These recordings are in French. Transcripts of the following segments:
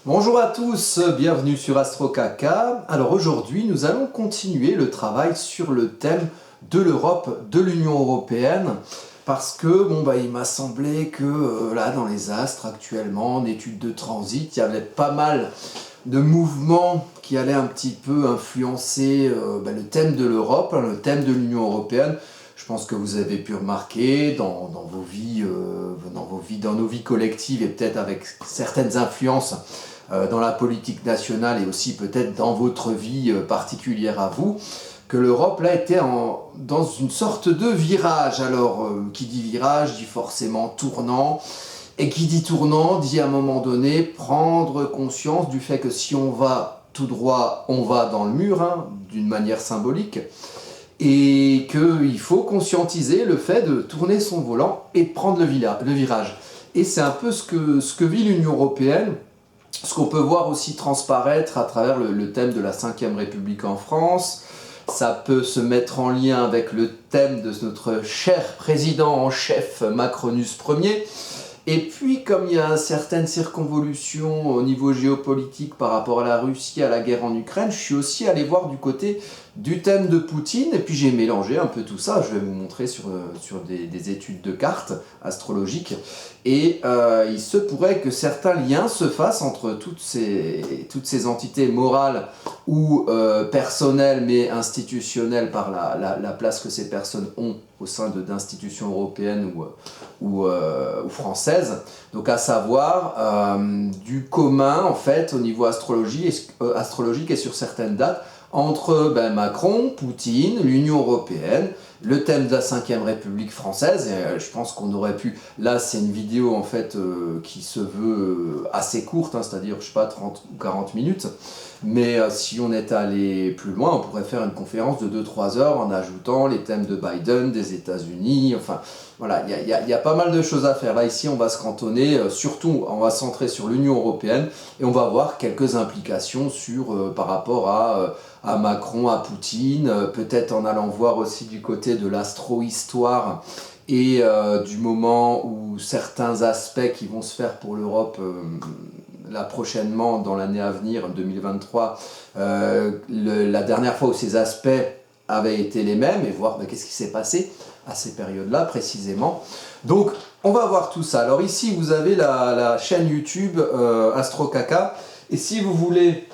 Bonjour à tous, bienvenue sur AstroCaca. Alors aujourd'hui, nous allons continuer le travail sur le thème de l'Europe, de l'Union européenne, parce que il m'a semblé que là, dans les astres actuellement, en études de transit, il y avait pas mal de mouvements qui allaient un petit peu influencer le thème de l'Europe, le thème de l'Union européenne. Je pense que vous avez pu remarquer dans vos vies, dans nos vies collectives et peut-être avec certaines influences dans la politique nationale et aussi peut-être dans votre vie particulière à vous, que l'Europe là était dans une sorte de virage. Alors, qui dit virage dit forcément tournant, et qui dit tournant dit à un moment donné prendre conscience du fait que si on va tout droit, on va dans le mur, hein, d'une manière symbolique, et qu'il faut conscientiser le fait de tourner son volant et de prendre le virage. Et c'est un peu ce que vit l'Union européenne, ce qu'on peut voir aussi transparaître à travers le thème de la Ve République en France. Ça peut se mettre en lien avec le thème de notre cher président en chef Macronus Ier. Et puis, comme il y a certaines circonvolutions au niveau géopolitique par rapport à la Russie, à la guerre en Ukraine, je suis aussi allé voir du côté du thème de Poutine, et puis j'ai mélangé un peu tout ça. Je vais vous montrer sur des études de cartes astrologiques. Et il se pourrait que certains liens se fassent entre toutes ces entités morales ou personnelles, mais institutionnelles par la place que ces personnes ont au sein d'institutions européennes ou françaises. Donc à savoir du commun en fait au niveau astrologique et sur certaines dates entre Macron, Poutine, l'Union européenne, le thème de la Ve République française. Et je pense qu'on aurait pu... Là, c'est une vidéo en fait qui se veut assez courte, hein, c'est-à-dire, je sais pas, 30 ou 40 minutes. Mais si on est allé plus loin, on pourrait faire une conférence de 2-3 heures en ajoutant les thèmes de Biden, des États-Unis, enfin... Voilà, il y a pas mal de choses à faire. Là, ici, on va se cantonner, surtout, on va se centrer sur l'Union européenne et on va voir quelques implications par rapport à Macron, à Poutine, peut-être en allant voir aussi du côté de l'astro-histoire et du moment où certains aspects qui vont se faire pour l'Europe là prochainement, dans l'année à venir, 2023, la dernière fois où ces aspects avaient été les mêmes et voir qu'est-ce qui s'est passé à ces périodes-là précisément. Donc on va voir tout ça. Alors ici vous avez la chaîne YouTube AstroCaca, et si vous voulez,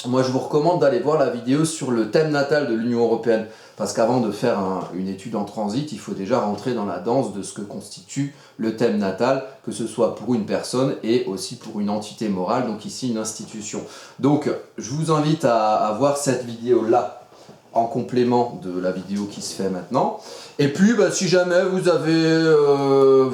moi je vous recommande d'aller voir la vidéo sur le thème natal de l'Union européenne, parce qu'avant de faire une étude en transit, il faut déjà rentrer dans la danse de ce que constitue le thème natal, que ce soit pour une personne et aussi pour une entité morale, donc ici une institution. Donc je vous invite à voir cette vidéo-là en complément de la vidéo qui se fait maintenant. Et puis, si jamais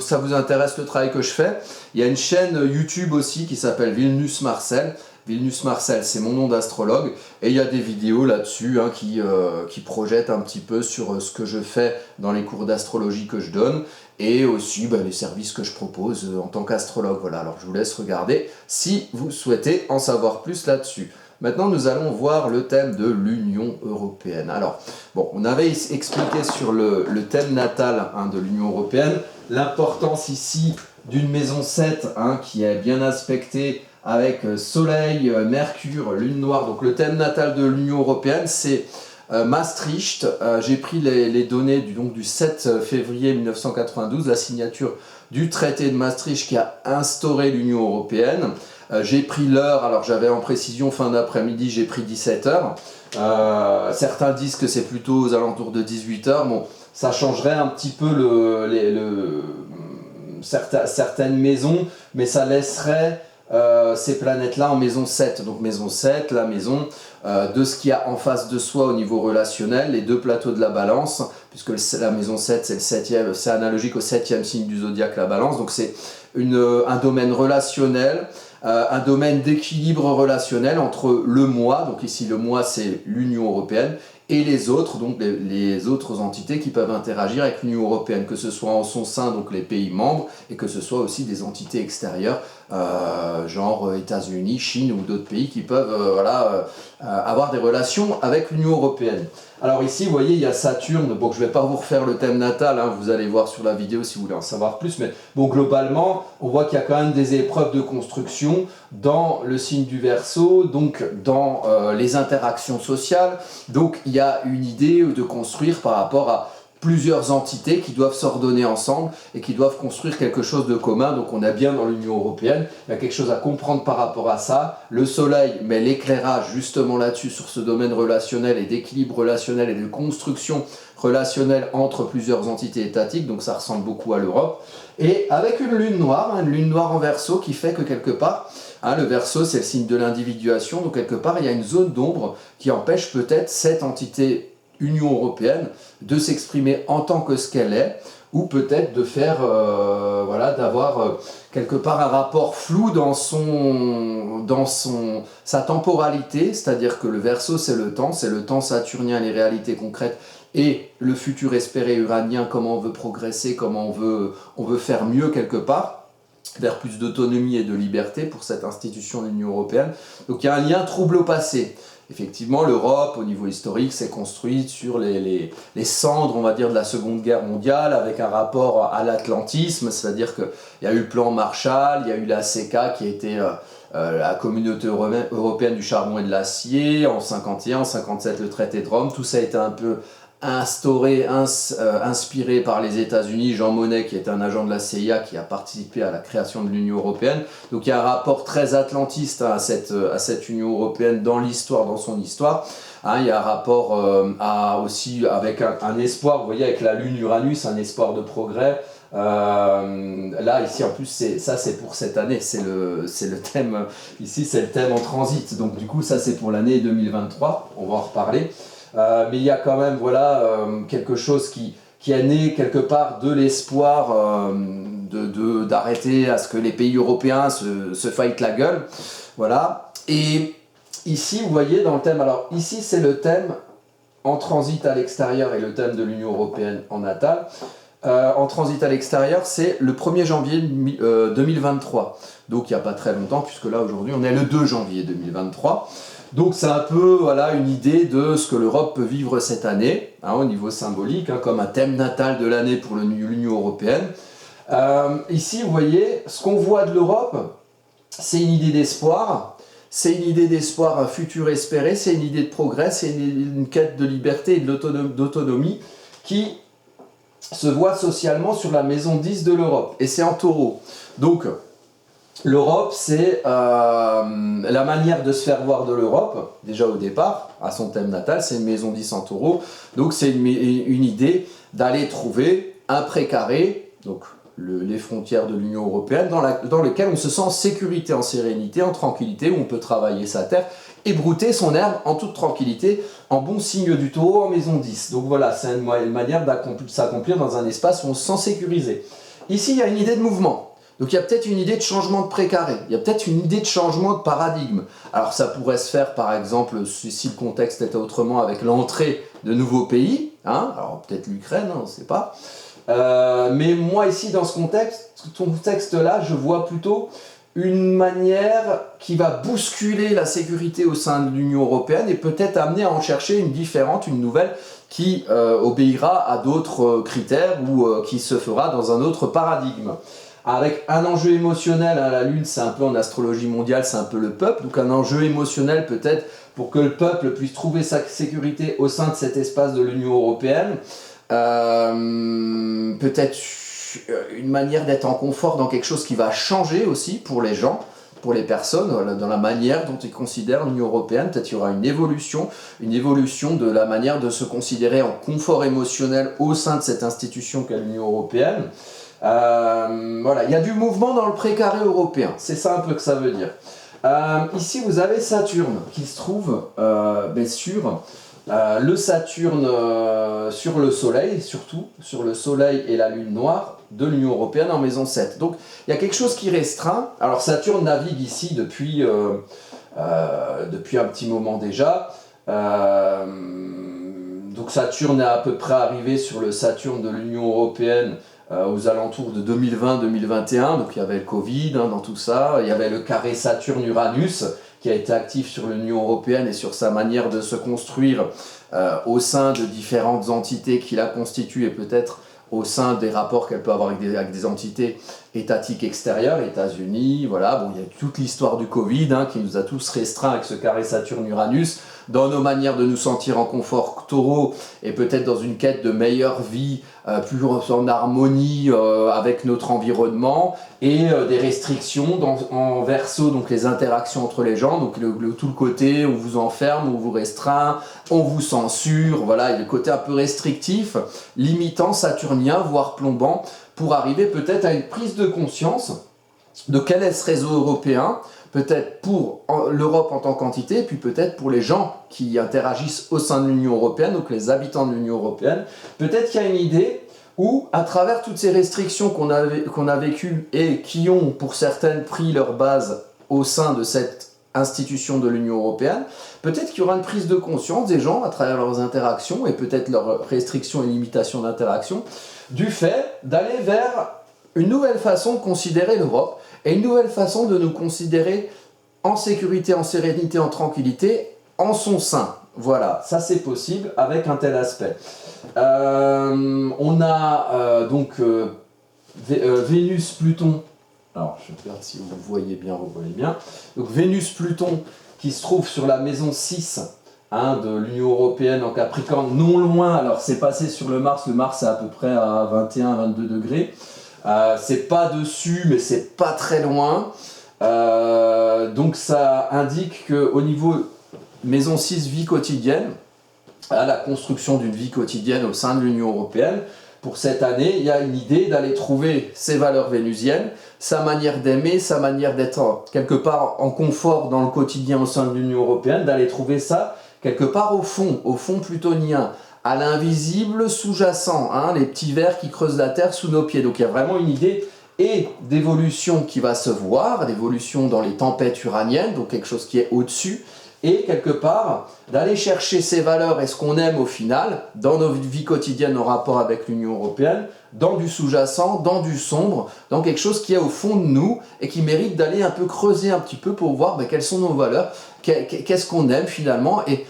ça vous intéresse le travail que je fais, il y a une chaîne YouTube aussi qui s'appelle Vilnus Marcel. Vilnus Marcel, c'est mon nom d'astrologue, et il y a des vidéos là-dessus qui projettent un petit peu sur ce que je fais dans les cours d'astrologie que je donne, et aussi les services que je propose en tant qu'astrologue. Voilà, alors je vous laisse regarder si vous souhaitez en savoir plus là-dessus. Maintenant, nous allons voir le thème de l'Union européenne. Alors, on avait expliqué sur le thème natal de l'Union européenne, l'importance ici d'une maison 7 qui est bien aspectée avec Soleil, Mercure, Lune noire. Donc le thème natal de l'Union européenne, c'est Maastricht. J'ai pris les données du 7 février 1992, la signature du traité de Maastricht qui a instauré l'Union européenne. J'ai pris l'heure, alors j'avais en précision fin d'après-midi, j'ai pris 17h. Certains disent que c'est plutôt aux alentours de 18h. Bon, ça changerait un petit peu certaines maisons, mais ça laisserait ces planètes-là en maison 7. Donc maison 7, la maison de ce qu'il y a en face de soi au niveau relationnel, les deux plateaux de la balance, puisque la maison 7, c'est le 7e, c'est analogique au 7e signe du zodiaque, la balance. Donc c'est un domaine relationnel, un domaine d'équilibre relationnel entre le moi, donc ici le moi c'est l'Union européenne, et les autres, donc les autres entités qui peuvent interagir avec l'Union européenne, que ce soit en son sein, donc les pays membres, et que ce soit aussi des entités extérieures, genre États-Unis, Chine ou d'autres pays qui peuvent avoir des relations avec l'Union européenne. Alors ici, vous voyez, il y a Saturne. Bon, je ne vais pas vous refaire le thème natal, hein, vous allez voir sur la vidéo si vous voulez en savoir plus. Mais bon, globalement, on voit qu'il y a quand même des épreuves de construction dans le signe du Verseau, donc dans les interactions sociales. Donc il y a une idée de construire par rapport à plusieurs entités qui doivent s'ordonner ensemble et qui doivent construire quelque chose de commun. Donc on est bien dans l'Union européenne, il y a quelque chose à comprendre par rapport à ça. Le soleil met l'éclairage justement là-dessus, sur ce domaine relationnel et d'équilibre relationnel et de construction relationnelle entre plusieurs entités étatiques, donc ça ressemble beaucoup à l'Europe. Et avec une lune noire en Verseau qui fait que quelque part, le Verseau c'est le signe de l'individuation, donc quelque part il y a une zone d'ombre qui empêche peut-être cette entité Union européenne de s'exprimer en tant que ce qu'elle est, ou peut-être de faire, d'avoir quelque part un rapport flou dans sa temporalité, c'est-à-dire que le Verseau c'est le temps saturnien, les réalités concrètes, et le futur espéré uranien, comment on veut progresser, comment on veut faire mieux quelque part, vers plus d'autonomie et de liberté pour cette institution de l'Union européenne. Donc il y a un lien trouble au passé. Effectivement, l'Europe, au niveau historique, s'est construite sur les cendres, on va dire, de la Seconde Guerre mondiale, avec un rapport à l'atlantisme, c'est-à-dire qu'il y a eu le plan Marshall, il y a eu la CECA qui a été la communauté européenne du charbon et de l'acier, en 1951, en 1957 le traité de Rome, tout ça a été un peu inspiré par les États-Unis, Jean Monnet qui est un agent de la CIA qui a participé à la création de l'Union européenne. Donc il y a un rapport très atlantiste à cette Union européenne dans l'histoire, dans son histoire. Il y a un rapport aussi avec un espoir, vous voyez avec la lune Uranus, un espoir de progrès. Là ici en plus c'est pour cette année, c'est le thème ici, c'est le thème en transit, donc du coup ça c'est pour l'année 2023, on va en reparler. Mais il y a quand même quelque chose qui est né quelque part de l'espoir d'arrêter à ce que les pays européens se fightent la gueule. Voilà. Et ici, vous voyez dans le thème, alors ici c'est le thème en transit à l'extérieur et le thème de l'Union européenne en natal. En transit à l'extérieur, c'est le 1er janvier 2023. Donc il n'y a pas très longtemps, puisque là aujourd'hui on est le 2 janvier 2023. Donc c'est un peu une idée de ce que l'Europe peut vivre cette année, au niveau symbolique, comme un thème natal de l'année pour l'Union européenne. Ici, vous voyez, ce qu'on voit de l'Europe, c'est une idée d'espoir, c'est une idée d'espoir futur espéré, c'est une idée de progrès, c'est une quête de liberté et d'autonomie qui se voit socialement sur la maison 10 de l'Europe, et c'est en taureau. Donc, l'Europe, c'est la manière de se faire voir de l'Europe, déjà au départ, à son thème natal, c'est une maison 10 en taureau. Donc c'est une idée d'aller trouver un précaré, donc les frontières de l'Union européenne, dans lesquelles on se sent en sécurité, en sérénité, en tranquillité, où on peut travailler sa terre et brouter son herbe en toute tranquillité, en bon signe du taureau, en maison 10. Donc voilà, c'est une manière de s'accomplir dans un espace où on se sent sécurisé. Ici, il y a une idée de mouvement. Donc il y a peut-être une idée de changement de précaré, il y a peut-être une idée de changement de paradigme. Alors ça pourrait se faire par exemple, si le contexte était autrement, avec l'entrée de nouveaux pays, alors peut-être l'Ukraine, on ne sait pas. Mais moi ici dans ce contexte-là, je vois plutôt une manière qui va bousculer la sécurité au sein de l'Union européenne et peut-être amener à en chercher une différente, une nouvelle, qui obéira à d'autres critères ou qui se fera dans un autre paradigme. Avec un enjeu émotionnel, la Lune c'est un peu en astrologie mondiale, c'est un peu le peuple, donc un enjeu émotionnel peut-être pour que le peuple puisse trouver sa sécurité au sein de cet espace de l'Union européenne, peut-être une manière d'être en confort dans quelque chose qui va changer aussi pour les gens, pour les personnes, dans la manière dont ils considèrent l'Union européenne. Peut-être qu'il y aura une évolution de la manière de se considérer en confort émotionnel au sein de cette institution qu'est l'Union européenne. Il y a du mouvement dans le précaré européen, c'est ça un peu que ça veut dire. Ici vous avez Saturne qui se trouve le Saturne sur le Soleil, surtout sur le Soleil et la Lune noire de l'Union européenne en maison 7. Donc il y a quelque chose qui restreint. Alors Saturne navigue ici depuis un petit moment déjà. Donc Saturne est à peu près arrivé sur le Saturne de l'Union européenne aux alentours de 2020-2021, donc il y avait le Covid dans tout ça, il y avait le carré Saturne-Uranus qui a été actif sur l'Union européenne et sur sa manière de se construire au sein de différentes entités qui la constituent et peut-être au sein des rapports qu'elle peut avoir avec des entités étatiques extérieures, États-Unis, voilà, bon, il y a toute l'histoire du Covid qui nous a tous restreints avec ce carré Saturne-Uranus, dans nos manières de nous sentir en confort taureau et peut-être dans une quête de meilleure vie, plus en harmonie avec notre environnement, et des restrictions en verso, donc les interactions entre les gens, donc tout le côté on vous enferme, on vous restreint, on vous censure, voilà, et le côté un peu restrictif, limitant, saturnien, voire plombant, pour arriver peut-être à une prise de conscience de quel est ce réseau européen, peut-être pour l'Europe en tant qu'entité, et puis peut-être pour les gens qui interagissent au sein de l'Union européenne, donc les habitants de l'Union européenne. Peut-être qu'il y a une idée où, à travers toutes ces restrictions qu'on a vécues et qui ont, pour certaines, pris leur base au sein de cette institution de l'Union européenne, peut-être qu'il y aura une prise de conscience des gens à travers leurs interactions et peut-être leurs restrictions et limitations d'interaction, du fait d'aller vers une nouvelle façon de considérer l'Europe et une nouvelle façon de nous considérer en sécurité, en sérénité, en tranquillité, en son sein. Voilà, ça c'est possible avec un tel aspect. On a Vénus-Pluton. Alors, je regarde si vous voyez bien, Donc Vénus-Pluton qui se trouve sur la maison 6 de l'Union européenne en Capricorne, non loin. Alors, c'est passé sur le Mars c'est à peu près à 21-22 degrés. C'est pas dessus, mais c'est pas très loin. Donc, ça indique qu'au niveau maison 6, vie quotidienne, à la construction d'une vie quotidienne au sein de l'Union européenne, pour cette année, il y a une idée d'aller trouver ses valeurs vénusiennes, sa manière d'aimer, sa manière d'être quelque part en confort dans le quotidien au sein de l'Union européenne, d'aller trouver ça quelque part au fond plutonien, à l'invisible sous-jacent, les petits vers qui creusent la terre sous nos pieds. Donc il y a vraiment une idée et d'évolution qui va se voir, d'évolution dans les tempêtes uraniennes, donc quelque chose qui est au-dessus, et quelque part d'aller chercher ces valeurs et ce qu'on aime au final, dans nos vies quotidiennes, nos rapports avec l'Union européenne, dans du sous-jacent, dans du sombre, dans quelque chose qui est au fond de nous et qui mérite d'aller un peu creuser un petit peu pour voir quelles sont nos valeurs, qu'est-ce qu'on aime finalement et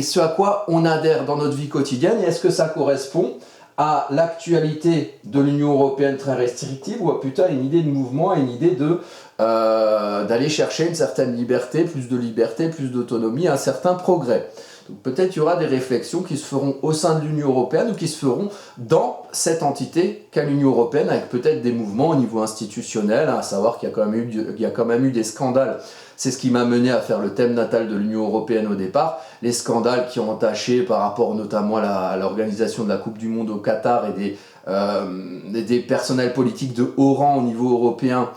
ce à quoi on adhère dans notre vie quotidienne, et est-ce que ça correspond à l'actualité de l'Union européenne très restrictive ou plutôt à une idée de mouvement, à une idée d'aller chercher une certaine liberté, plus d'autonomie, un certain progrès. Donc peut-être qu'il y aura des réflexions qui se feront au sein de l'Union européenne ou qui se feront dans cette entité qu'est l'Union européenne, avec peut-être des mouvements au niveau institutionnel, à savoir qu'il y a quand même eu des scandales. C'est ce qui m'a mené à faire le thème natal de l'Union européenne au départ, les scandales qui ont entaché par rapport notamment à l'organisation de la Coupe du Monde au Qatar et des personnels politiques de haut rang au niveau européen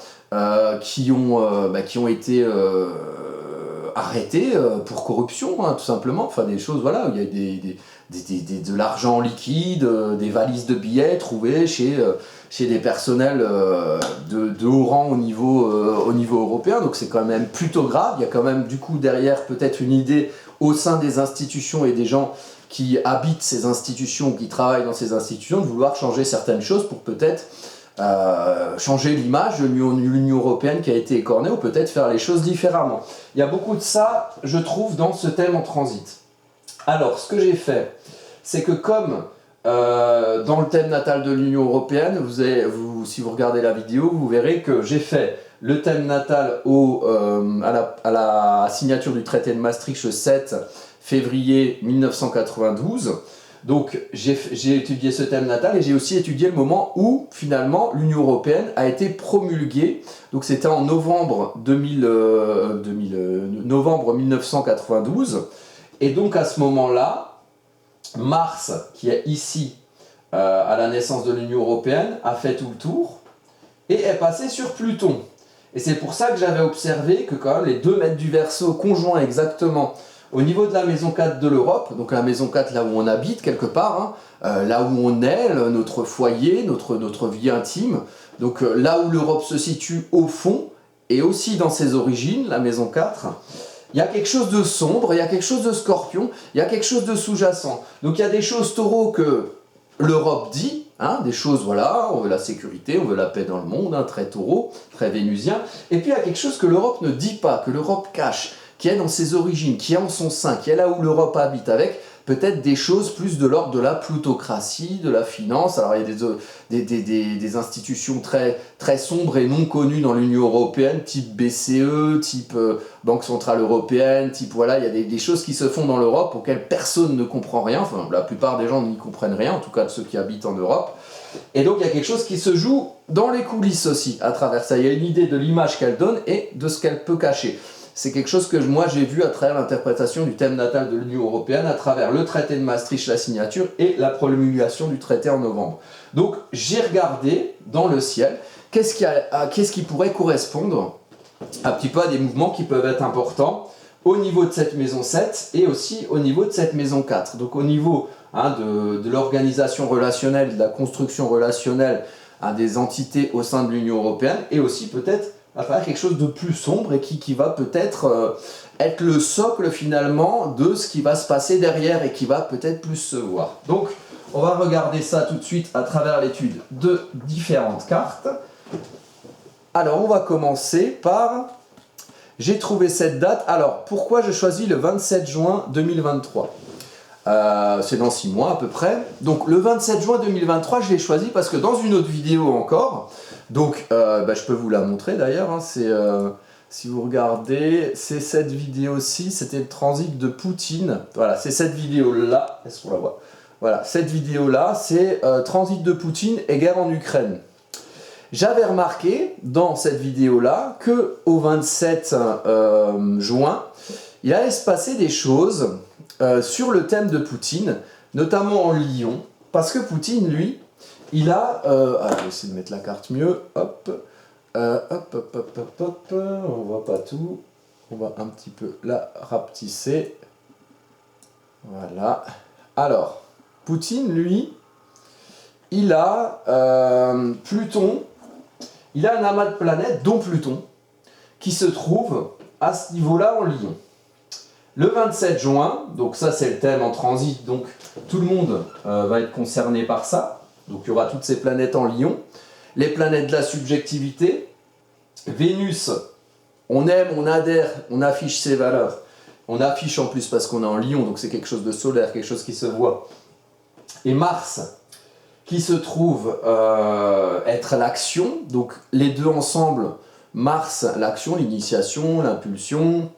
qui ont été arrêtés pour corruption, tout simplement. Enfin, des choses, voilà, où il y a de l'argent liquide, des valises de billets trouvées chez des personnels de haut rang au niveau européen. Donc c'est quand même plutôt grave. Il y a quand même du coup derrière peut-être une idée au sein des institutions et des gens qui habitent ces institutions, qui travaillent dans ces institutions, de vouloir changer certaines choses pour peut-être changer l'image de l'Union européenne qui a été écornée, ou peut-être faire les choses différemment. Il y a beaucoup de ça, je trouve, dans ce thème en transit. Alors, ce que j'ai fait, c'est que comme dans le thème natal de l'Union européenne, si vous regardez la vidéo, vous verrez que j'ai fait le thème natal à la signature du traité de Maastricht le 7 février 1992. Donc j'ai étudié ce thème natal et j'ai aussi étudié le moment où finalement l'Union européenne a été promulguée. Donc c'était en novembre 1992. Et donc à ce moment-là, Mars, qui est ici à la naissance de l'Union européenne, a fait tout le tour et est passé sur Pluton. Et c'est pour ça que j'avais observé que quand même les 2 mètres du Verseau conjoints exactement au niveau de la maison 4 de l'Europe, donc la maison 4 là où on habite quelque part, là où on est, notre foyer, notre vie intime, donc là où l'Europe se situe au fond, et aussi dans ses origines, la maison 4, il y a quelque chose de sombre, il y a quelque chose de scorpion, il y a quelque chose de sous-jacent. Donc il y a des choses taureaux que l'Europe dit, Hein, des choses, voilà, on veut la sécurité, on veut la paix dans le monde, hein, très taureau, très vénusien. Et puis il y a quelque chose que l'Europe ne dit pas, que l'Europe cache, qui est dans ses origines, qui est en son sein, qui est là où l'Europe habite, avec peut-être des choses plus de l'ordre de la plutocratie, de la finance. Alors il y a des institutions très, très sombres et non connues dans l'Union européenne, type BCE, type Banque Centrale Européenne, type voilà, il y a des choses qui se font dans l'Europe auxquelles personne ne comprend rien, enfin la plupart des gens n'y comprennent rien, en tout cas de ceux qui habitent en Europe. Et donc il y a quelque chose qui se joue dans les coulisses aussi, à travers ça. Il y a une idée de l'image qu'elle donne et de ce qu'elle peut cacher. C'est quelque chose que moi j'ai vu à travers l'interprétation du thème natal de l'Union européenne, à travers le traité de Maastricht, la signature, et la promulgation du traité en novembre. Donc j'ai regardé dans le ciel, qu'est-ce qui pourrait correspondre un petit peu à des mouvements qui peuvent être importants au niveau de cette maison 7 et aussi au niveau de cette maison 4. Donc au niveau de l'organisation relationnelle, de la construction relationnelle des entités au sein de l'Union européenne, et aussi peut-être à faire quelque chose de plus sombre et qui va peut-être être le socle finalement de ce qui va se passer derrière et qui va peut-être plus se voir. Donc on va regarder ça tout de suite à travers l'étude de différentes cartes. Alors on va commencer par... J'ai trouvé cette date. Alors pourquoi je choisis le 27 juin 2023 ? C'est dans 6 mois à peu près. Donc le 27 juin 2023, je l'ai choisi parce que dans une autre vidéo encore, donc je peux vous la montrer d'ailleurs, hein, si vous regardez, c'est cette vidéo-ci, c'était le transit de Poutine. Voilà, c'est cette vidéo-là, est-ce qu'on la voit ? Voilà, cette vidéo-là, c'est transit de Poutine et guerre en Ukraine. J'avais remarqué dans cette vidéo-là qu'au 27 juin, il allait se passer des choses sur le thème de Poutine, notamment en Lyon, parce que Poutine, lui, il a... alors, je vais essayer de mettre la carte mieux, hop, on voit pas tout, on va un petit peu la rapetisser, voilà. Alors, Poutine, lui, il a Pluton, il a un amas de planètes, dont Pluton, qui se trouve à ce niveau-là en Lion. Le 27 juin, donc ça c'est le thème en transit, donc tout le monde va être concerné par ça. Donc il y aura toutes ces planètes en Lion. Les planètes de la subjectivité. Vénus, on aime, on adhère, on affiche ses valeurs. On affiche en plus parce qu'on est en Lion, donc c'est quelque chose de solaire, quelque chose qui se voit. Et Mars, qui se trouve être l'action, donc les deux ensemble, Mars, l'action, l'initiation, l'impulsion,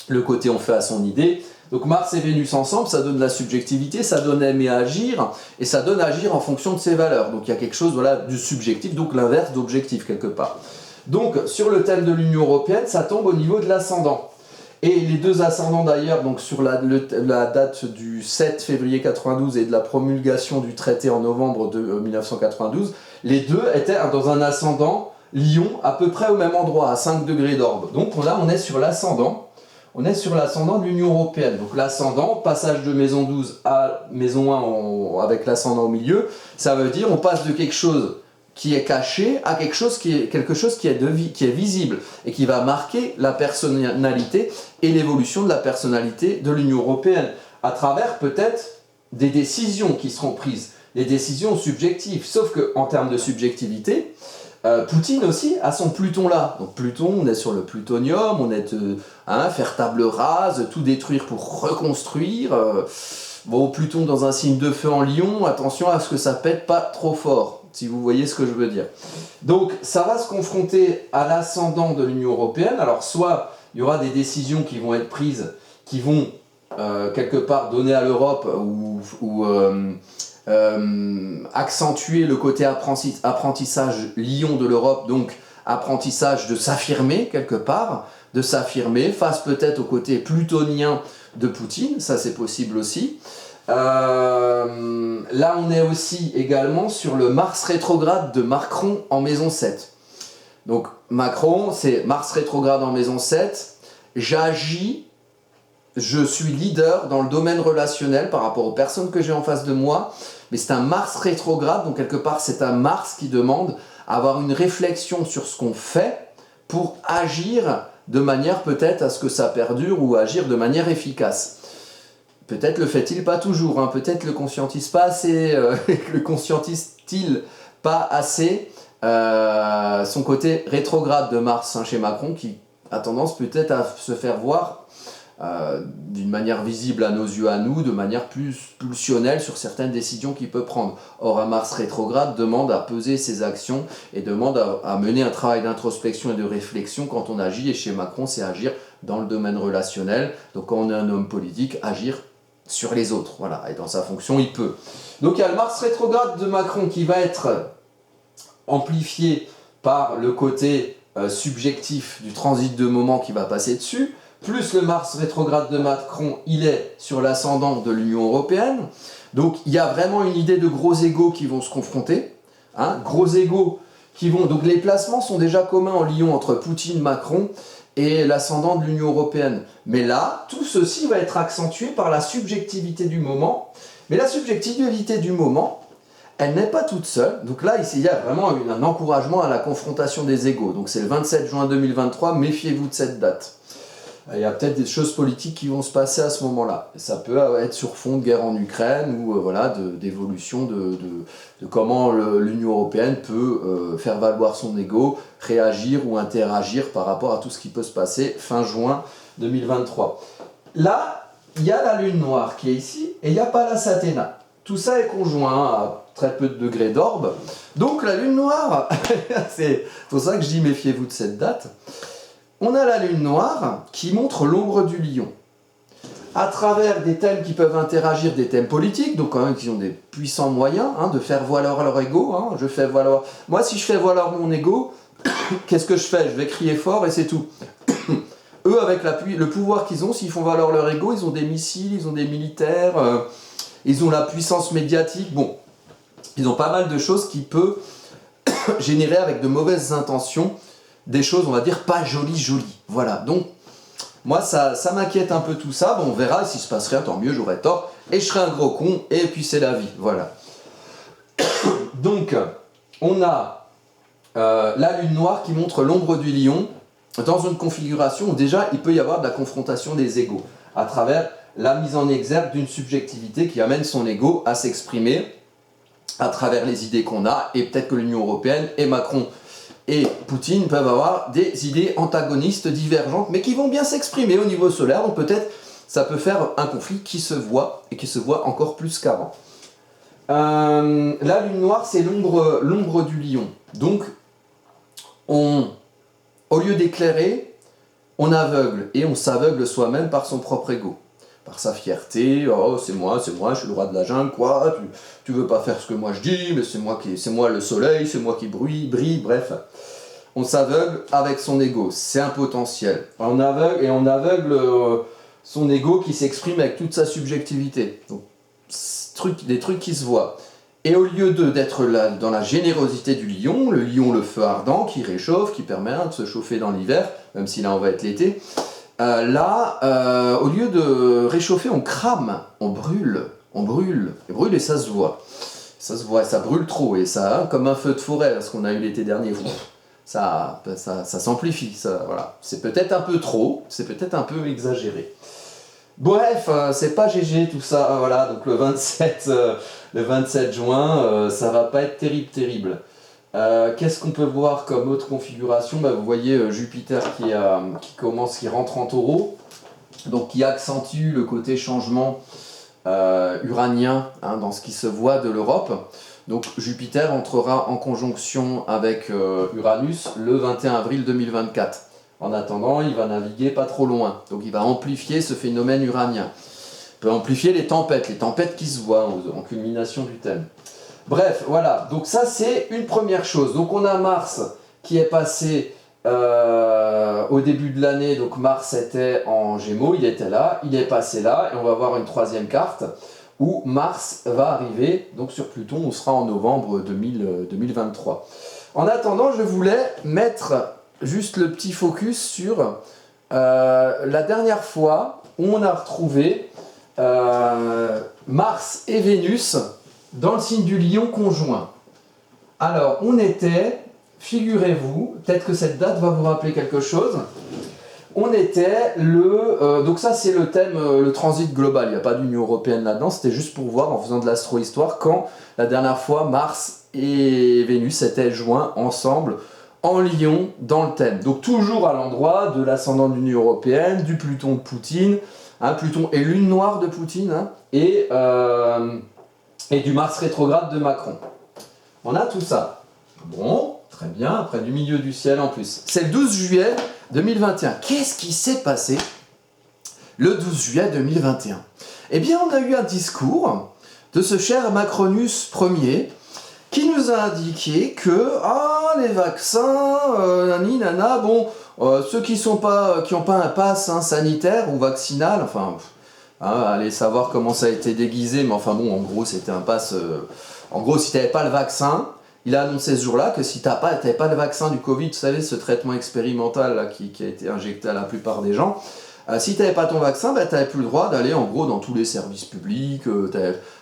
le côté on fait à son idée. Donc Mars et Vénus ensemble, ça donne de la subjectivité, ça donne aimer agir, et ça donne agir en fonction de ses valeurs. Donc il y a quelque chose voilà, du subjectif, donc l'inverse d'objectif quelque part. Donc sur le thème de l'Union européenne, ça tombe au niveau de l'ascendant. Et les deux ascendants d'ailleurs, donc sur la date du 7 février 92 et de la promulgation du traité en novembre de 1992, les deux étaient dans un ascendant Lion à peu près au même endroit, à 5 degrés d'orbe. Donc là on est sur l'ascendant. On est sur l'ascendant de l'Union européenne. Donc l'ascendant, passage de maison 12 à maison 1 avec l'ascendant au milieu, ça veut dire on passe de quelque chose qui est caché à quelque chose qui est visible et qui va marquer la personnalité et l'évolution de la personnalité de l'Union européenne à travers peut-être des décisions qui seront prises, des décisions subjectives. Sauf qu'en termes de subjectivité, Poutine aussi a son Pluton là. Donc Pluton, on est sur le plutonium, on est faire table rase, tout détruire pour reconstruire. Bon, Pluton dans un signe de feu en Lion, attention à ce que ça pète pas trop fort, si vous voyez ce que je veux dire. Donc ça va se confronter à l'ascendant de l'Union européenne. Alors soit il y aura des décisions qui vont être prises, qui vont quelque part donner à l'Europe ou accentuer le côté apprentissage lion de l'Europe, donc apprentissage de s'affirmer quelque part, de s'affirmer face peut-être au côté plutonien de Poutine, ça c'est possible aussi. Là on est aussi également sur le Mars rétrograde de Macron en maison 7. Donc Macron, c'est Mars rétrograde en maison 7, j'agis, je suis leader dans le domaine relationnel par rapport aux personnes que j'ai en face de moi, mais c'est un Mars rétrograde, donc quelque part c'est un Mars qui demande à avoir une réflexion sur ce qu'on fait pour agir de manière peut-être à ce que ça perdure ou agir de manière efficace. Peut-être le fait-il pas toujours, hein, peut-être le conscientise pas assez, le conscientise n'explique-t-il pas assez son côté rétrograde de Mars chez Macron, qui a tendance peut-être à se faire voir d'une manière visible à nos yeux, à nous, de manière plus pulsionnelle sur certaines décisions qu'il peut prendre. Or, un Mars rétrograde demande à peser ses actions et demande à mener un travail d'introspection et de réflexion quand on agit, et chez Macron, c'est agir dans le domaine relationnel. Donc, quand on est un homme politique, agir sur les autres, voilà, et dans sa fonction, il peut. Donc, il y a le Mars rétrograde de Macron qui va être amplifié par le côté subjectif du transit de moment qui va passer dessus, plus le Mars rétrograde de Macron, il est sur l'ascendant de l'Union européenne. Donc il y a vraiment une idée de gros égos qui vont se confronter. Gros égos qui vont... Donc les placements sont déjà communs en Lion entre Poutine, Macron et l'ascendant de l'Union européenne. Mais là, tout ceci va être accentué par la subjectivité du moment. Mais la subjectivité du moment, elle n'est pas toute seule. Donc là, il y a vraiment un encouragement à la confrontation des égos. Donc c'est le 27 juin 2023, méfiez-vous de cette date. Il y a peut-être des choses politiques qui vont se passer à ce moment-là. Ça peut être sur fond de guerre en Ukraine ou d'évolution de comment l'Union européenne peut faire valoir son ego, réagir ou interagir par rapport à tout ce qui peut se passer fin juin 2023. Là, il y a la lune noire qui est ici et il n'y a pas la Athéna. Tout ça est conjoint à très peu de degrés d'orbe. Donc la lune noire, c'est pour ça que je dis méfiez-vous de cette date. On a la lune noire qui montre l'ombre du lion. À travers des thèmes qui peuvent interagir, des thèmes politiques, donc quand même qui ont des puissants moyens de faire valoir leur ego. Je fais valoir... Moi, si je fais valoir mon ego, qu'est-ce que je fais? Je vais crier fort et c'est tout. Eux, avec le pouvoir qu'ils ont, s'ils font valoir leur ego, ils ont des missiles, ils ont des militaires, ils ont la puissance médiatique. Bon, ils ont pas mal de choses qui peuvent générer avec de mauvaises intentions des choses, on va dire, pas jolies. Voilà, donc, moi, ça m'inquiète un peu tout ça. Bon, on verra, s'il se passe rien, tant mieux, j'aurai tort. Et je serai un gros con, et puis c'est la vie, voilà. Donc, on a la lune noire qui montre l'ombre du lion, dans une configuration où déjà, il peut y avoir de la confrontation des égos, à travers la mise en exergue d'une subjectivité qui amène son ego à s'exprimer à travers les idées qu'on a, et peut-être que l'Union européenne et Macron et Poutine peuvent avoir des idées antagonistes, divergentes, mais qui vont bien s'exprimer au niveau solaire, donc peut-être ça peut faire un conflit qui se voit, et qui se voit encore plus qu'avant. La lune noire, c'est l'ombre du lion. Donc, au lieu d'éclairer, on aveugle, et on s'aveugle soi-même par son propre ego. Par sa fierté, oh c'est moi, je suis le roi de la jungle, quoi, tu veux pas faire ce que moi je dis, mais c'est moi le soleil, c'est moi qui brille, bref. On s'aveugle avec son ego, c'est un potentiel. On aveugle son ego qui s'exprime avec toute sa subjectivité. Donc, des trucs qui se voient. Et au lieu d'être dans la générosité du lion, le feu ardent qui réchauffe, qui permet de se chauffer dans l'hiver, même si là on va être l'été, au lieu de réchauffer, on crame, on brûle et ça se voit. Ça brûle trop, et ça, comme un feu de forêt, ce qu'on a eu l'été dernier, ça s'amplifie, voilà. C'est peut-être un peu trop, c'est peut-être un peu exagéré. Bref, c'est pas GG tout ça, voilà, donc le 27 juin, ça va pas être terrible. Qu'est-ce qu'on peut voir comme autre configuration? Vous voyez Jupiter qui rentre en Taureau, donc qui accentue le côté changement uranien dans ce qui se voit de l'Europe. Donc Jupiter entrera en conjonction avec Uranus le 21 avril 2024. En attendant, il va naviguer pas trop loin, donc il va amplifier ce phénomène uranien. Il peut amplifier les tempêtes qui se voient en culmination du thème. Bref, voilà, donc ça c'est une première chose. Donc on a Mars qui est passé au début de l'année, donc Mars était en Gémeaux, il était là, il est passé là, et on va voir une troisième carte où Mars va arriver, donc sur Pluton, on sera en novembre 2023. En attendant, je voulais mettre juste le petit focus sur la dernière fois où on a retrouvé Mars et Vénus dans le signe du Lion conjoint. Alors, on était, figurez-vous, peut-être que cette date va vous rappeler quelque chose, On était donc ça c'est le thème, le transit global, il n'y a pas d'Union Européenne là-dedans, c'était juste pour voir en faisant de l'astro-histoire quand la dernière fois Mars et Vénus s'étaient joints ensemble en lion dans le thème. Donc toujours à l'endroit de l'ascendant de l'Union Européenne, du Pluton de Poutine, hein, Pluton et lune noire de Poutine, hein, et du Mars rétrograde de Macron. On a tout ça. Bon, très bien, après du milieu du ciel en plus. C'est le 12 juillet 2021. Qu'est-ce qui s'est passé le 12 juillet 2021 ? Eh bien, on a eu un discours de ce cher Macronus Ier qui nous a indiqué que les vaccins, nani, nana, bon, ceux qui n'ont pas un pass sanitaire ou vaccinal, enfin, allez savoir comment ça a été déguisé, mais enfin bon, en gros, c'était un pass. En gros, si tu n'avais pas le vaccin, il a annoncé ce jour-là que si tu n'avais pas le vaccin du Covid, vous savez, ce traitement expérimental là, qui a été injecté à la plupart des gens, si tu n'avais pas ton vaccin, tu n'avais plus le droit d'aller en gros dans tous les services publics,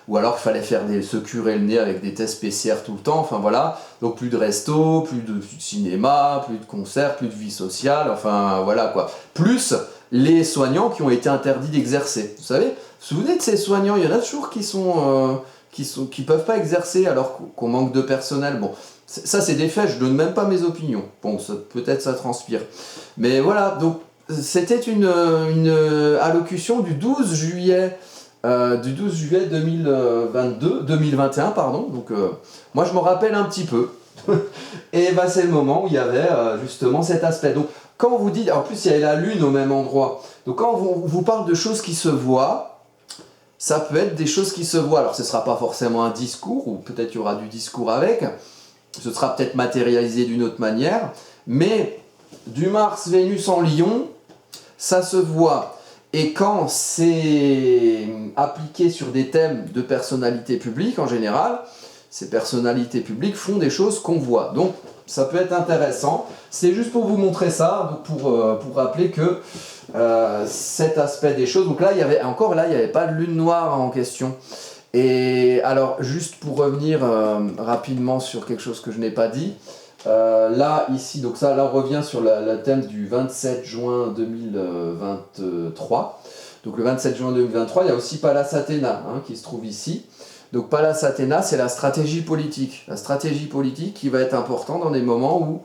ou alors il fallait se curer le nez avec des tests PCR tout le temps, enfin voilà, donc plus de resto, plus de cinéma, plus de concerts, plus de vie sociale, enfin voilà quoi. Plus les soignants qui ont été interdits d'exercer. Vous savez, vous vous souvenez de ces soignants, il y en a toujours qui peuvent pas exercer alors qu'on manque de personnel. Bon, ça c'est des faits, je donne même pas mes opinions. Bon, peut-être ça transpire. Mais voilà, donc c'était une allocution du 12 juillet 2021, pardon. Donc moi je me rappelle un petit peu. Et c'est le moment où il y avait justement cet aspect. Donc quand on vous dit, en plus il y a la lune au même endroit. Donc quand on vous parle de choses qui se voient, ça peut être des choses qui se voient. Alors ce ne sera pas forcément un discours, ou peut-être il y aura du discours avec, ce sera peut-être matérialisé d'une autre manière, mais du Mars-Vénus en Lion, ça se voit. Et quand c'est appliqué sur des thèmes de personnalité publique en général, ces personnalités publiques font des choses qu'on voit. Donc ça peut être intéressant. C'est juste pour vous montrer ça, donc pour rappeler que cet aspect des choses. Donc là, il n'y avait pas de lune noire en question. Et alors, juste pour revenir rapidement sur quelque chose que je n'ai pas dit, là, ici, donc ça, là, on revient sur le thème du 27 juin 2023. Donc le 27 juin 2023, il y a aussi Pallas Athéna qui se trouve ici. Donc Pallas Athéna, c'est la stratégie politique. La stratégie politique qui va être importante dans des moments où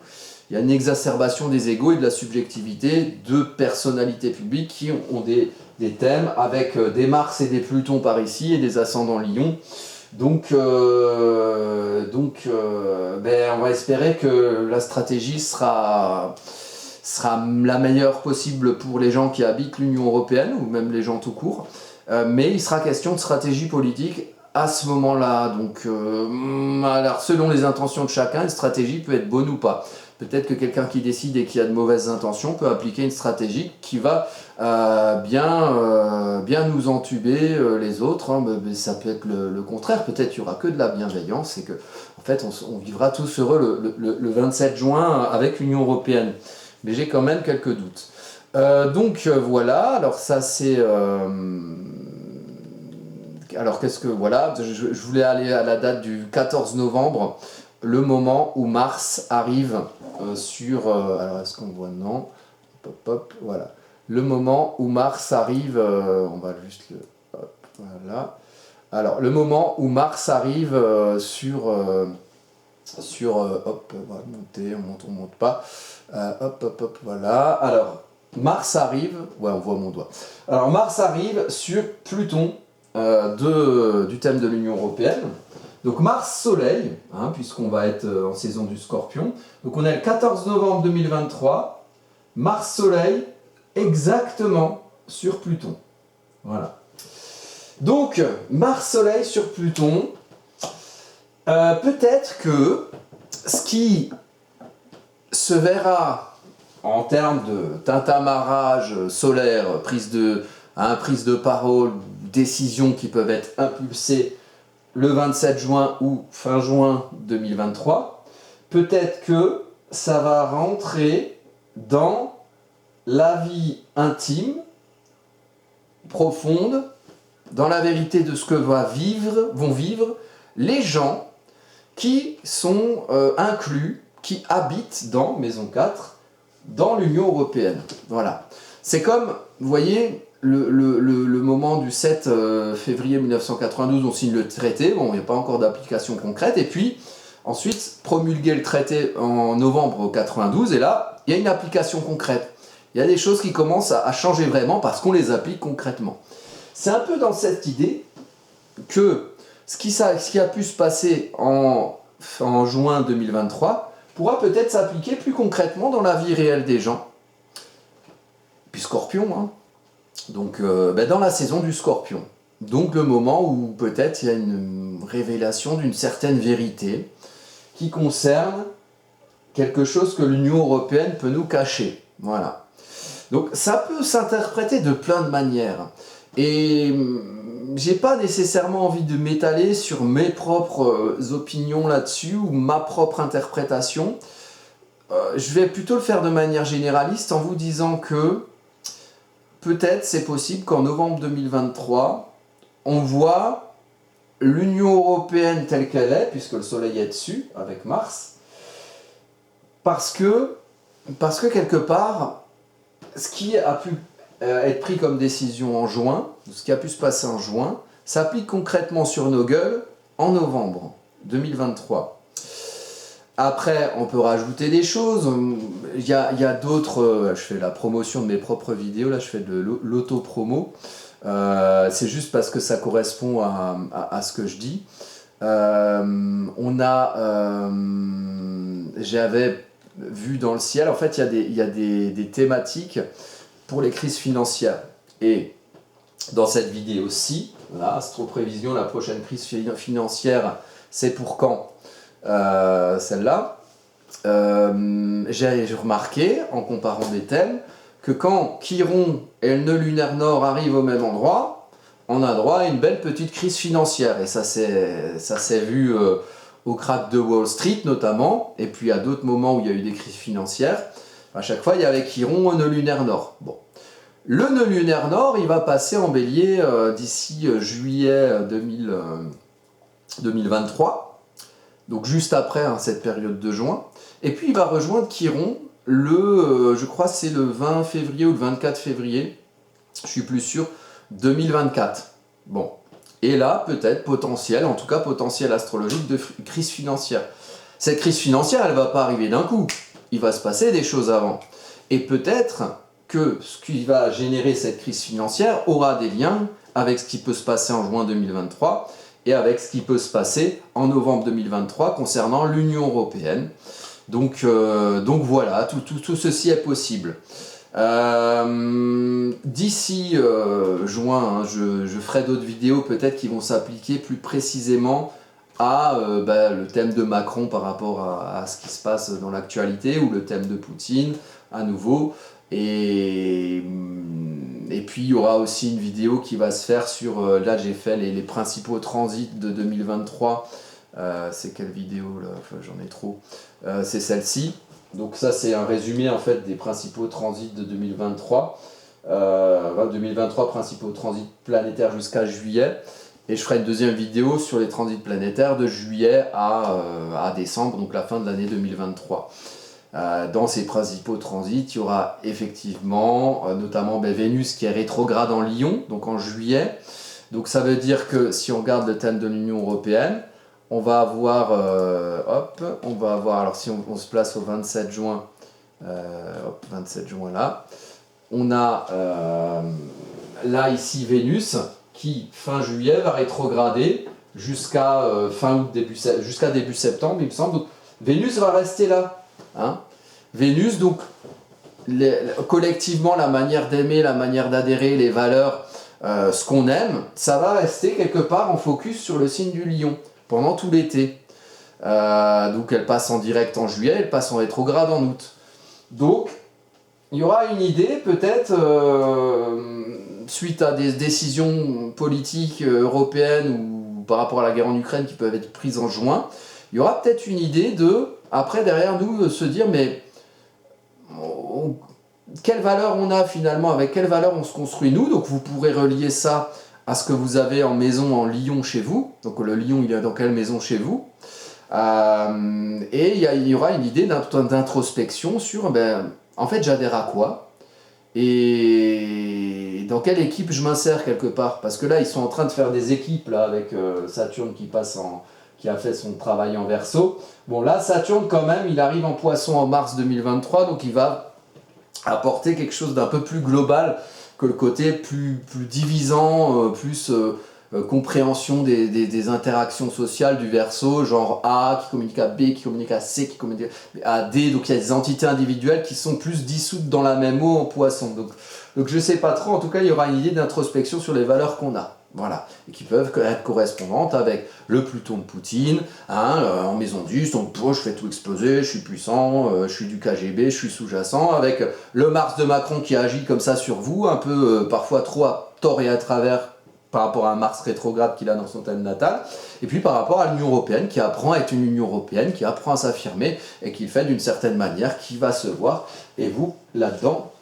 il y a une exacerbation des égos et de la subjectivité de personnalités publiques qui ont des thèmes avec des Mars et des Plutons par ici et des ascendants Lion. Donc on va espérer que la stratégie sera la meilleure possible pour les gens qui habitent l'Union Européenne ou même les gens tout court. Mais il sera question de stratégie politique à ce moment-là. Donc, alors, selon les intentions de chacun, une stratégie peut être bonne ou pas. Peut-être que quelqu'un qui décide et qui a de mauvaises intentions peut appliquer une stratégie qui va bien nous entuber les autres. Mais ça peut être le contraire. Peut-être qu'il n'y aura que de la bienveillance et que, en fait, on vivra tous heureux le 27 juin avec l'Union Européenne. Mais j'ai quand même quelques doutes. Voilà. Alors ça c'est... Alors qu'est-ce que... Voilà. Je voulais aller à la date du 14 novembre, le moment où Mars arrive sur... alors est-ce qu'on voit? Non. Hop, voilà. Le moment où Mars arrive... on va juste le... Hop, voilà. Alors, le moment où Mars arrive sur hop, on va monter, on monte pas. Hop, voilà. Alors, Mars arrive... Ouais, on voit mon doigt. Alors, Mars arrive sur Pluton du thème de l'Union Européenne. Donc Mars-Soleil, puisqu'on va être en saison du Scorpion. Donc on est le 14 novembre 2023, Mars-Soleil exactement sur Pluton. Voilà. Donc Mars-Soleil sur Pluton, peut-être que ce qui se verra en termes de tintamarrage solaire, prise de parole, décisions qui peuvent être impulsées le 27 juin ou fin juin 2023, peut-être que ça va rentrer dans la vie intime, profonde, dans la vérité de ce que vont vivre les gens qui sont inclus, qui habitent dans Maison 4 dans l'Union européenne. Voilà. C'est comme, vous voyez, le moment du 7 février 1992, on signe le traité, bon, il n'y a pas encore d'application concrète, et puis ensuite promulguer le traité en novembre 92, et là, il y a une application concrète. Il y a des choses qui commencent à changer vraiment parce qu'on les applique concrètement. C'est un peu dans cette idée que ce qui a pu se passer en juin 2023 pourra peut-être s'appliquer plus concrètement dans la vie réelle des gens. Puis Scorpion, hein. Donc dans la saison du Scorpion. Donc le moment où peut-être il y a une révélation d'une certaine vérité qui concerne quelque chose que l'Union européenne peut nous cacher. Voilà. Donc ça peut s'interpréter de plein de manières. Et j'ai pas nécessairement envie de m'étaler sur mes propres opinions là-dessus ou ma propre interprétation. Je vais plutôt le faire de manière généraliste en vous disant que peut-être c'est possible qu'en novembre 2023, on voit l'Union européenne telle qu'elle est, puisque le Soleil est dessus, avec Mars, parce que quelque part, ce qui a pu être pris comme décision en juin, ce qui a pu se passer en juin, s'applique concrètement sur nos gueules en novembre 2023. Après, on peut rajouter des choses. Il y a d'autres... je fais la promotion de mes propres vidéos, là je fais de l'auto-promo. C'est juste parce que ça correspond à ce que je dis. J'avais vu dans le ciel, en fait, il y a des thématiques pour les crises financières. Et dans cette vidéo-ci, là, Astro-prévision, la prochaine crise financière, c'est pour quand ? Celle-là, j'ai remarqué, en comparant des thèmes, que quand Chiron et le nœud lunaire nord arrivent au même endroit, on a droit à une belle petite crise financière. Et ça s'est vu au crack de Wall Street notamment, et puis à d'autres moments où il y a eu des crises financières. À chaque fois, il y avait Chiron au nœud lunaire nord. Bon. Le nœud lunaire nord, il va passer en bélier d'ici juillet 2023. Donc juste après cette période de juin, et puis il va rejoindre Chiron je crois c'est le 20 février ou le 24 février, je suis plus sûr, 2024. Bon, et là peut-être potentiel, en tout cas potentiel astrologique de crise financière. Cette crise financière, elle ne va pas arriver d'un coup, il va se passer des choses avant. Et peut-être que ce qui va générer cette crise financière aura des liens avec ce qui peut se passer en juin 2023, et avec ce qui peut se passer en novembre 2023 concernant l'Union européenne. Donc voilà, tout ceci est possible. D'ici juin, je ferai d'autres vidéos peut-être qui vont s'appliquer plus précisément à le thème de Macron par rapport à ce qui se passe dans l'actualité, ou le thème de Poutine à nouveau. Et puis il y aura aussi une vidéo qui va se faire sur, là j'ai fait les principaux transits de 2023, c'est quelle vidéo là, enfin, j'en ai trop, c'est celle-ci, donc ça c'est un résumé en fait des principaux transits de 2023, 2023 principaux transits planétaires jusqu'à juillet, et je ferai une deuxième vidéo sur les transits planétaires de juillet à décembre, donc la fin de l'année 2023. Dans ces principaux transits, il y aura effectivement notamment Vénus qui est rétrograde en Lion, donc en juillet. Donc ça veut dire que si on regarde le thème de l'Union européenne, on va avoir, alors si on se place au 27 juin, 27 juin là, on a là ici Vénus qui fin juillet va rétrograder jusqu'à fin août, jusqu'à début septembre il me semble. Donc Vénus va rester là. Hein. Vénus, donc collectivement la manière d'aimer, la manière d'adhérer, les valeurs, ce qu'on aime, ça va rester quelque part en focus sur le signe du Lion pendant tout l'été. Donc elle passe en direct en juillet, elle passe en rétrograde en août. Donc il y aura une idée peut-être suite à des décisions politiques européennes ou par rapport à la guerre en Ukraine qui peuvent être prises en juin, il y aura peut-être une idée de, après derrière nous, se dire mais quelle valeur on a finalement, avec quelle valeur on se construit nous, donc vous pourrez relier ça à ce que vous avez en maison en Lion chez vous, donc le Lion il est dans quelle maison chez vous, et il y aura une idée d'introspection sur en fait j'adhère à quoi? Et dans quelle équipe je m'insère quelque part? Parce que là, ils sont en train de faire des équipes là, avec Saturne qui a fait son travail en Verseau. Bon, là, Saturne, quand même, il arrive en Poisson en mars 2023, donc il va apporter quelque chose d'un peu plus global que le côté plus divisant, compréhension des interactions sociales du Verseau, genre A qui communique à B, qui communique à C, qui communique à D, donc il y a des entités individuelles qui sont plus dissoutes dans la même eau en Poisson. Donc je sais pas trop, en tout cas il y aura une idée d'introspection sur les valeurs qu'on a. Voilà, et qui peuvent être correspondantes avec le Pluton de Poutine, en maison 10, donc je fais tout exploser, je suis puissant, je suis du KGB, je suis sous-jacent, avec le Mars de Macron qui agit comme ça sur vous, un peu parfois trop à tort et à travers par rapport à un Mars rétrograde qu'il a dans son thème natal, et puis par rapport à l'Union Européenne qui apprend à être une Union Européenne, qui apprend à s'affirmer, et qui le fait d'une certaine manière, qui va se voir, et vous, là-dedans,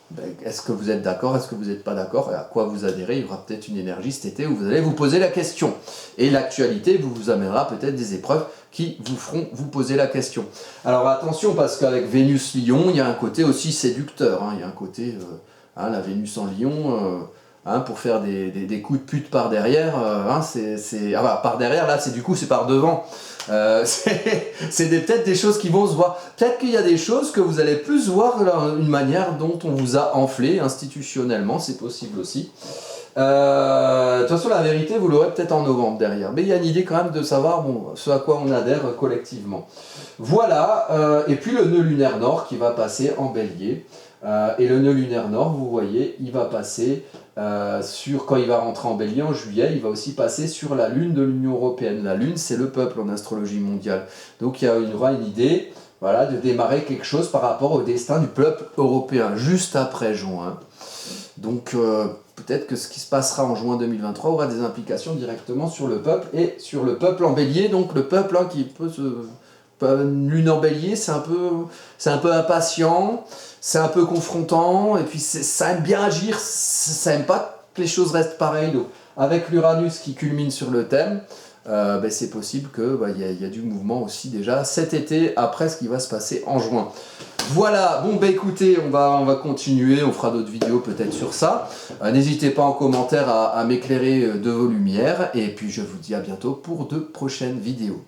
est-ce que vous êtes d'accord, est-ce que vous n'êtes pas d'accord, et à quoi vous adhérez? Il y aura peut-être une énergie cet été où vous allez vous poser la question. Et l'actualité vous amènera peut-être des épreuves qui vous feront vous poser la question. Alors attention, parce qu'avec Vénus-Lion, il y a un côté aussi séducteur, il y a un côté, la Vénus en Lion, pour faire des coups de pute par derrière, par derrière, là, du coup, c'est par devant. C'est peut-être des choses qui vont se voir. Peut-être qu'il y a des choses que vous allez plus voir une manière dont on vous a enflé institutionnellement, c'est possible aussi. De toute façon, la vérité, vous l'aurez peut-être en novembre derrière. Mais il y a une idée quand même de savoir ce à quoi on adhère collectivement. Voilà, et puis le nœud lunaire nord qui va passer en bélier. Et le nœud lunaire nord, vous voyez, il va passer quand il va rentrer en bélier en juillet, il va aussi passer sur la lune de l'Union Européenne. La lune, c'est le peuple en astrologie mondiale. Donc il y aura une idée de démarrer quelque chose par rapport au destin du peuple européen, juste après juin. Donc peut-être que ce qui se passera en juin 2023 aura des implications directement sur le peuple et sur le peuple en bélier, donc le peuple qui peut se... Une lune en bélier, c'est un peu impatient, c'est un peu confrontant, et puis ça aime bien agir, ça aime pas que les choses restent pareilles. Donc, avec l'Uranus qui culmine sur le thème, c'est possible qu'il y a du mouvement aussi déjà cet été, après ce qui va se passer en juin. Voilà, bon écoutez, on va continuer, on fera d'autres vidéos peut-être sur ça. N'hésitez pas en commentaire à m'éclairer de vos lumières, et puis je vous dis à bientôt pour de prochaines vidéos.